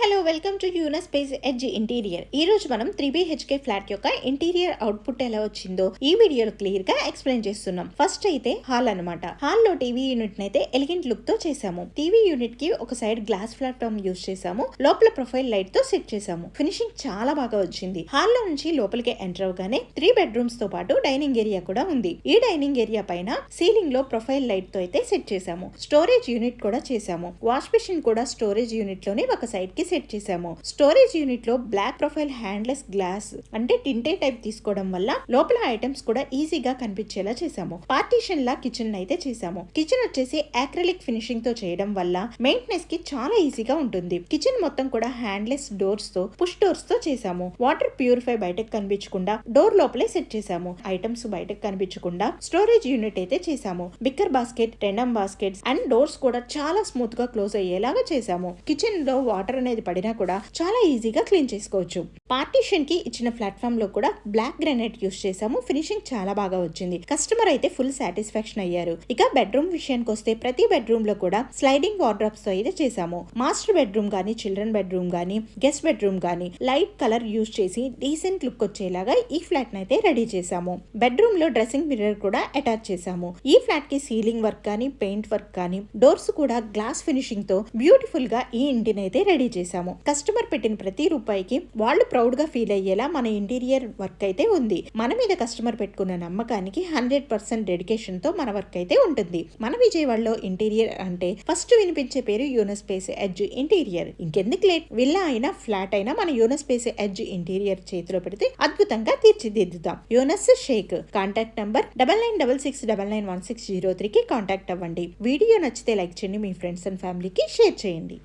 Hello welcome to Yunus space edge interior. ఈ రోజు మనం 3BHK ఫ్లాట్ యొక్క ఇంటీరియర్ అవుట్పుట్ ఎలా వచ్చిందో ఈ వీడియోలో క్లియర్ గా ఎక్స్ప్లెయిన్ చేస్తున్నాం. ఫస్ట్ అయితే హాల్ అన్నమాట. హాల్ లో టీవీ యూనిట్ అయితే ఎలిగెంట్ లుక్ తో చేసాము. టీవీ యూనిట్ కి ఒక సైడ్ గ్లాస్ ప్లాట్ఫామ్ యూజ్ చేసాము, లోపల ప్రొఫైల్ లైట్ తో సెట్ చేసాము. ఫినిషింగ్ చాలా బాగా వచ్చింది. హాల్ లో నుంచి లోపలికి ఎంటర్ అవగానే 3 బెడ్రూమ్స్ తో పాటు డైనింగ్ ఏరియా కూడా ఉంది. ఈ డైనింగ్ ఏరియా పైన సీలింగ్ లో ప్రొఫైల్ లైట్ తో అయితే సెట్ చేసాము. స్టోరేజ్ యూనిట్ కూడా చేసాము. వాష్ మిషన్ కూడా స్టోరేజ్ యూనిట్ లోనే ఒక సైడ్ కి సెట్ చేసాము. స్టోరేజ్ యూనిట్ లో బ్లాక్ ప్రొఫైల్ హ్యాండ్లెస్ గ్లాస్ అంటే టింటే టైప్ తీసుకోవడం వల్ల లోపల ఐటమ్స్ కూడా ఈజీగా కనిపించేలా చేసాము. పార్టీషన్ లా కిచెన్ అయితే చేసాము. కిచెన్ వచ్చేసి అక్రిలిక్ ఫినిషింగ్ తో చేయడం వల్ల మెయింటెనెన్స్ కి చాలా ఈజీగా ఉంటుంది. కిచెన్ మొత్తం కూడా హ్యాండ్లెస్ డోర్స్ తో పుష్ డోర్స్ తో చేసాము. వాటర్ ప్యూరిఫై బయటకు కనిపించకుండా డోర్ లోపలే సెట్ చేసాము. ఐటమ్స్ బయటకు కనిపించకుండా స్టోరేజ్ యూనిట్ అయితే చేసాము. బిక్కర్ బాస్కెట్, టెండమ్ బాస్కెట్స్ అండ్ డోర్స్ కూడా చాలా స్మూత్ గా క్లోజ్ అయ్యేలాగా చేసాము. కిచెన్ లో వాటర్ అనేది పడినా కూడా చాలా ఈజీగా క్లీన్ చేసుకోవచ్చు. పార్టీషన్ కి ఇచ్చిన ప్లాట్ఫామ్ లో కూడా బ్లాక్ గ్రానైట్ యూస్ చేసాము. ఫినిషింగ్ చాలా బాగా వచ్చింది. కస్టమర్ అయితే ఫుల్ సాటిస్ఫాక్షన్ అయ్యారు. ఇక బెడ్రూమ్ విషయానికి వస్తే ప్రతి బెడ్రూమ్ లో కూడా స్లైడింగ్ వార్డ్రోబ్స్ తో అయితే చేసాము. మాస్టర్ బెడ్రూమ్ గానీ, చిల్డ్రన్ బెడ్రూమ్ గానీ, గెస్ట్ బెడ్రూమ్ గానీ లైట్ కలర్ యూస్ చేసి డీసెంట్ లుక్ వచ్చేలాగా ఈ ఫ్లాట్ అయితే రెడీ చేసాము. బెడ్రూమ్ లో డ్రెస్సింగ్ మిర్రర్ కూడా అటాచ్ చేసాము. ఈ ఫ్లాట్ కి సీలింగ్ వర్క్ కానీ, పెయింట్ వర్క్ కానీ, డోర్స్ కూడా గ్లాస్ ఫినిషింగ్ తో బ్యూటిఫుల్ గా ఈ ఇంటిని అయితే రెడీ చేసాము. కస్టమర్ పెట్టిన ప్రతి రూపాయికి వాళ్ళు ప్రౌడ్ గా ఫీల్ అయ్యేలా మన ఇంటీరియర్ వర్క్ అయితే ఉంది. మన మీద కస్టమర్ పెట్టుకున్న నమ్మకానికి 100% డెడికేషన్ తో మన వర్క్ అయితే ఉంటుంది. మన విజయవాడలో ఇంటీరియర్ అంటే ఫస్ట్ వినిపించే పేరు యూనస్ స్పేస్ ఎడ్జ్ ఇంటీరియర్. ఇంకెందుకు లేట్, విల్లా అయినా ఫ్లాట్ అయినా మన యూనస్ స్పేస్ ఎడ్జ్ ఇంటీరియర్ చేతిలో పెడితే అద్భుతంగా తీర్చిదిద్దుతాం. యూనస్ షేక్. కాంటాక్ట్ నంబర్ 9966991603 కి కాంటాక్ట్ అవ్వండి. వీడియో నచ్చితే లైక్ చేయండి, మీ ఫ్రెండ్స్ అండ్ ఫ్యామిలీకి షేర్ చేయండి.